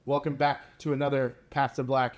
Welcome back to another Path to Black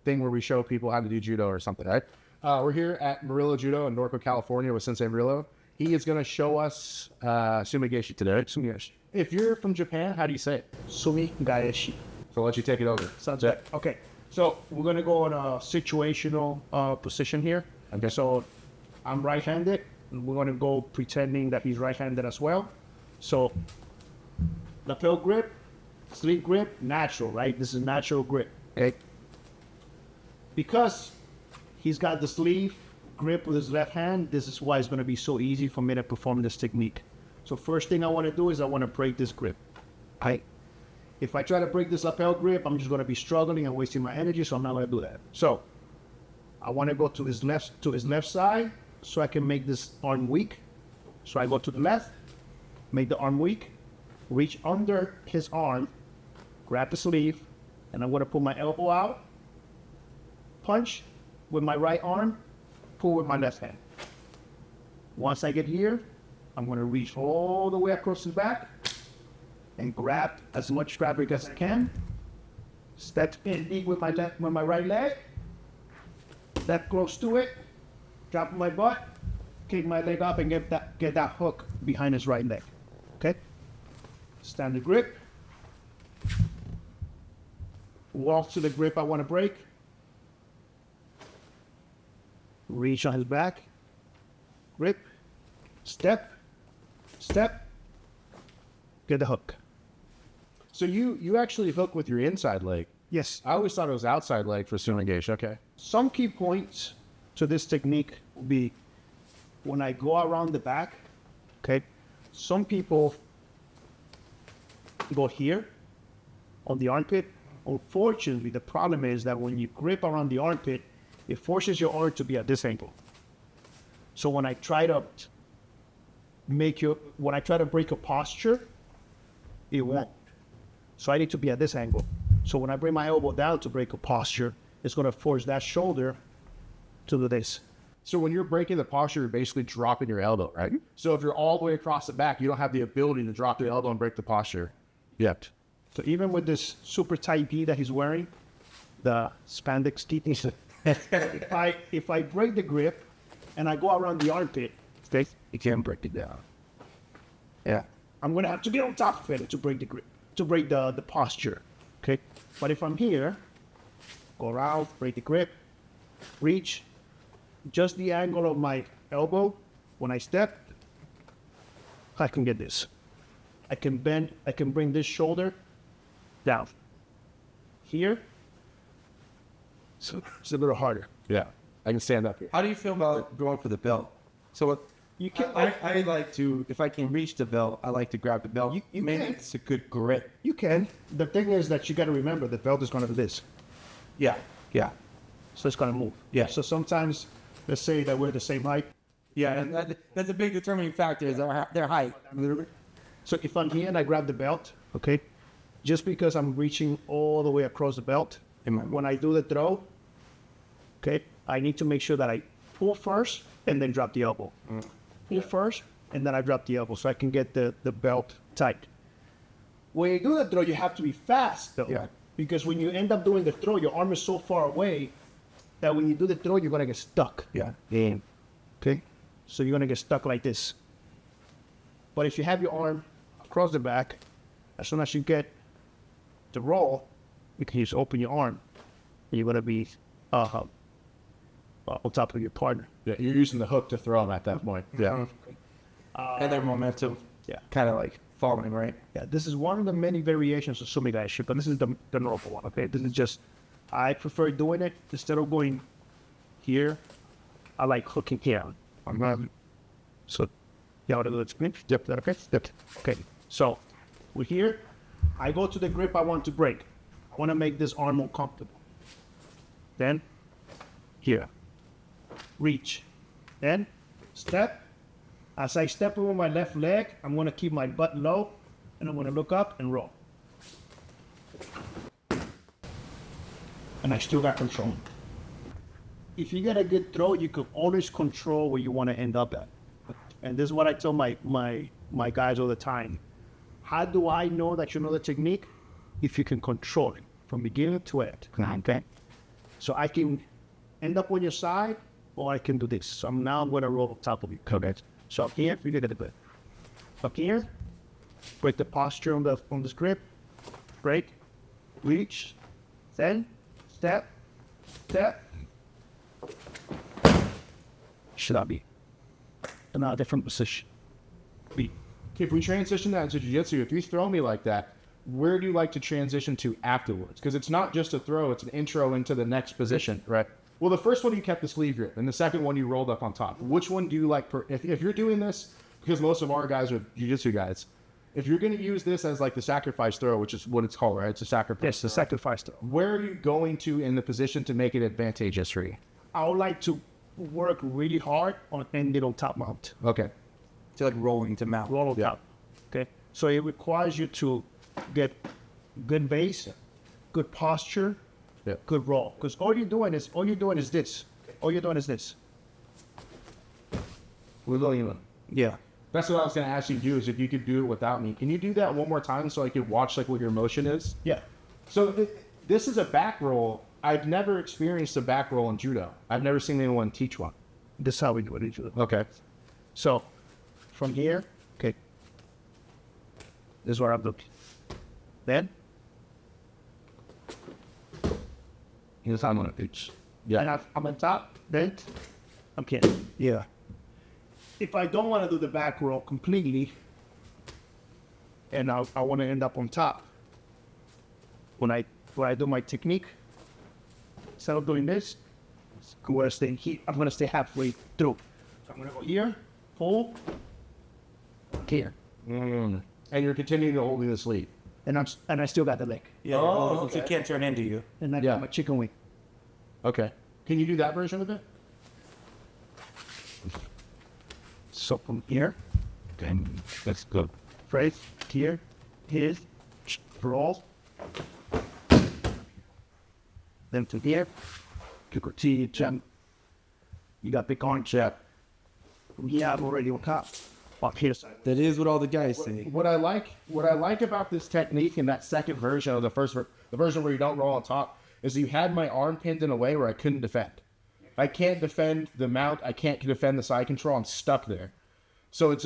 thing where we show people how to do judo or something, right? We're here at Murillo Judo in Norco, California with Sensei Murillo. He is going to show us Sumi Gaeshi today. Sumi Gaeshi. If you're from Japan, how do you say it? Sumi Gaeshi. So I'll let you take it over. Sounds good. Okay, so we're going to go on a situational position here. Okay. So I'm right-handed. And we're going to go pretending that he's right-handed as well. So lapel grip, sleeve grip, natural, right? This is natural grip. Okay. Because he's got the sleeve grip with his left hand, this is why it's going to be so easy for me to perform this technique. So first thing I want to do is I want to break this grip. If I try to break this lapel grip, I'm just going to be struggling and wasting my energy, so I'm not going to do that. So I want to go to his left side so I can make this arm weak. So I go to the left, make the arm weak, reach under his arm, grab the sleeve, and I'm going to put my elbow out, punch with my right arm, pull with my left hand. Once I get here, I'm going to reach all the way across his back and grab as much fabric as I can. Step in deep with my right leg, step close to it, drop my butt, kick my leg up, and get that hook behind his right leg. Okay? Standard grip. Walk to the grip I want to break. Reach on his back. Grip. Step. Step. Get the hook. So you actually hook with your inside leg. Yes. I always thought it was outside leg for Sumi Gaeshi. Okay. Some key points to this technique will be when I go around the back, okay, some people go here on the armpit. Unfortunately, the problem is that when you grip around the armpit, it forces your arm to be at this angle. So when I try to break a posture, it won't. So I need to be at this angle. So when I bring my elbow down to break a posture, it's going to force that shoulder to do this. So when you're breaking the posture, you're basically dropping your elbow, right? So if you're all the way across the back, you don't have the ability to drop the elbow and break the posture yet. So even with this super tight gi that he's wearing, the spandex gi, if I break the grip and I go around the armpit, you can't break it down. Yeah. I'm going to have to get on top of it to break the grip, to break the posture, okay? But if I'm here, go around, break the grip, reach, just the angle of my elbow, when I step, I can get this. I can bend, I can bring this shoulder down. Here, so it's a little harder. Yeah. I can stand up here. How do you feel about going for the belt? So You can, I like to, if I can reach the belt, I like to grab the belt. You Maybe can. it's a good grip. you can. The thing is that you got to remember the belt is going to do this. Yeah, yeah, So it's going to move. Yeah. So sometimes, let's say that we're the same height. yeah. And that's a big determining factor is their height. So if I'm here and I grab the belt, okay, just because I'm reaching all the way across the belt, when I do the throw, okay, I need to make sure that I pull first and then drop the elbow. Pull first and then I drop the elbow so I can get the belt tight. When you do the throw, you have to be fast though. Yeah. Because when you end up doing the throw, your arm is so far away that when you do the throw, you're going to get stuck. Yeah. Okay? So you're going to get stuck like this. But if you have your arm across the back, as soon as you get the roll, you can just open your arm. And you're going to be on top of your partner. Yeah. You're using the hook to throw them at that point. Yeah. And their momentum, Yeah. kind of like falling, right? Yeah, this is one of the many variations of Sumi Gaeshi, but this is the normal one, okay? This is just, I prefer doing it instead of going here. I like hooking here. So, yeah, what do it? Yep, that okay? Yep. Okay, so we're here. I go to the grip I want to break. I want to make this arm more comfortable. Then, here. Reach. Then, step. As I step over my left leg, I'm going to keep my butt low, and I'm going to look up and roll. And I still got control. If you get a good throw, you can always control where you want to end up at. And this is what I tell my guys all the time. How do I know that you know the technique? if you can control it from beginning to end. Okay. So I can end up on your side, or I can do this. So now I'm going to roll on top of you. Okay. So up here, you get a bit. Up here, break the posture on this grip. Break, reach, then step, step. Should I be in a different position? Be. If we transition that into jiu-jitsu, if you throw me like that, where do you like to transition to afterwards? Because it's not just a throw, it's an intro into the next position, right? Well, the first one you kept the sleeve grip, and the second one you rolled up on top. Which one do you like? If you're doing this, because most of our guys are jiu-jitsu guys, if you're going to use this as like the sacrifice throw, which is what it's called, right? It's a sacrifice. Yes, the sacrifice throw. Where are you going to in the position to make it advantageous for you? I would like to work really hard on ending on top mount. Okay. To like rolling to mount. Roll on top. Okay. So it requires you to get good base, good posture, good roll. Because all you're doing is this. All you're doing is this. We're going. Yeah. That's what I was going to ask you to do, is if you could do it without me. Can you do that one more time so I could watch like what your motion is? Yeah. So this is a back roll. I've never experienced a back roll in judo. I've never seen anyone teach one. This is how we do it in judo. Okay. So from here, okay. This is where I'm looking. Then here's how I'm gonna pitch. Yeah. And I'm on top, then I'm kidding. Yeah. If I don't want to do the back roll completely, and I want to end up on top, when I do my technique, instead of doing this, I'm gonna stay here. I'm gonna stay halfway through. So I'm gonna go here, pull, here, And you're continuing to hold in the sleeve. and I still got the leg, Yeah. Oh, So it can't turn into you. and I Yeah. got my chicken wing. Okay. Can you do that version of it? So from here, Okay. That's good. right here, roll. Then to here, you go to jump. You got big arm check. Yeah, I'm already on top. Up here, side. That is what all the guys say. What I like about this technique in that second version of the version where you don't roll on top, is you had my arm pinned in a way where I couldn't defend. I can't defend the mount. I can't defend the side control. I'm stuck there. So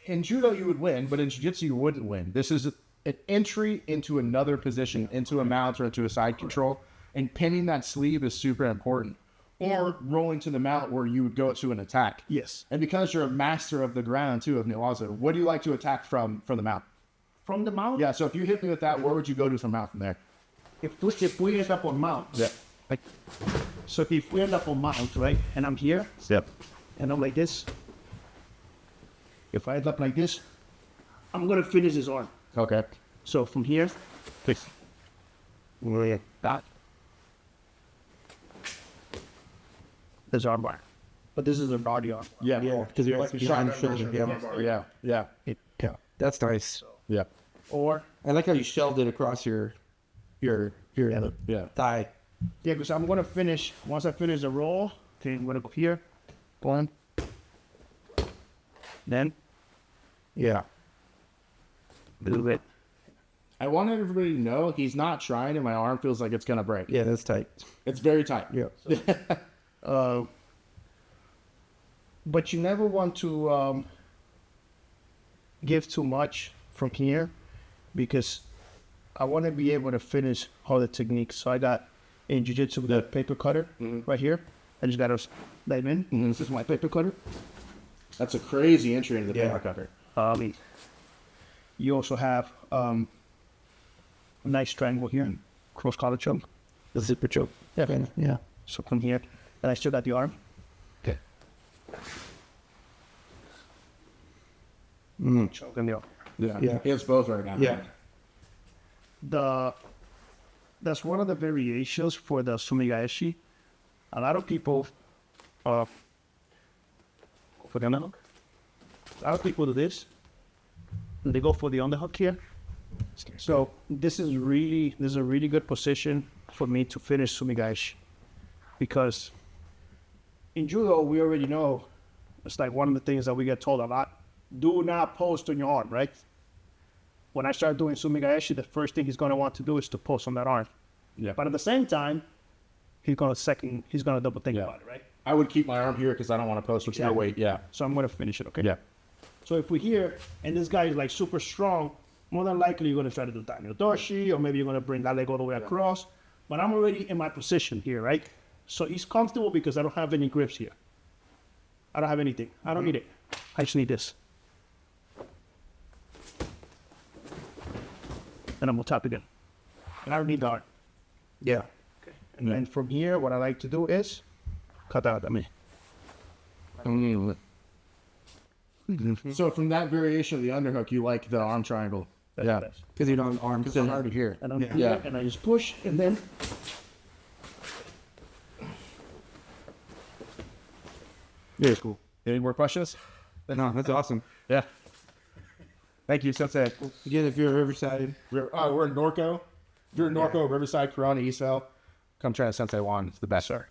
in judo you would win, but in jiu-jitsu you wouldn't win. This is an entry into another position, into a mount or into a side control, and pinning that sleeve is super important. Or rolling to the mount where you would go to an attack. Yes. And because you're a master of the ground too, of Newaza, what do you like to attack from the mount? From the mount? Yeah, so if you hit me with that, where would you go to from mount from there? If we end up on mount, Yeah. like, so if we end up on mount, right, and I'm here, Yep. and I'm like this, if I end up like this, I'm gonna finish his arm. Okay. So from here, please, that. There's arm bar, but this is a body arm. Yeah. Yeah, because you're like behind the shoulder. Yeah. Yeah. That's nice. Yeah. Or I like how you shelved it across your Yeah. thigh. yeah, because I'm gonna finish. Once I finish the roll, okay, I'm gonna go here, one, then Yeah. a little bit. I want everybody to know he's not trying and my arm feels like it's going to break. Yeah, that's tight. It's very tight. Yeah. But you never want to give too much from here, because I want to be able to finish all the techniques. So I got in jiu-jitsu with that paper cutter right here. I just got to slide in. This is my paper cutter. That's a crazy entry into the Yeah. paper cutter. You also have a nice triangle here, cross collar choke. The zipper choke. Yeah, yeah. So from here, and I still got the arm. Okay. Choke and the arm. Yeah. Yeah. He has both right now. Yeah. That's one of the variations for the Sumi Gaeshi. A lot of people for the underhook. A lot of people do this. And they go for the underhook here. So this is a really good position for me to finish Sumi Gaeshi. Because in judo we already know, it's like one of the things that we get told a lot. Do not post on your arm, right? when I start doing Sumi Gaeshi, the first thing he's going to want to do is to post on that arm. Yeah. But at the same time, he's going to double think about it, right? I would keep my arm here because I don't want to post with your weight. Yeah. So I'm going to finish it, okay? Yeah. So if we're here and this guy is like super strong, more than likely you're going to try to do Daniel Doshi, or maybe you're going to bring that leg all the way across. But I'm already in my position here, right? So he's comfortable because I don't have any grips here. I don't have anything. I don't need it. I just need this. And I'm going to tap again. And I don't need the arm. Yeah. Okay. And then from here, what I like to do is cut out at me. So from that variation of the underhook, you like the arm triangle. Yeah. Because you don't arm. Because it's harder here. And I'm here, Yeah. and I just push, and then Yeah, it's cool. Any more questions? No, that's awesome. Yeah. Thank you, Sensei. Again, if you're Riverside, We're in Norco. If you're in Norco, Riverside, Corona, Eastvale, come try to Sensei Juan. It's the best, sir.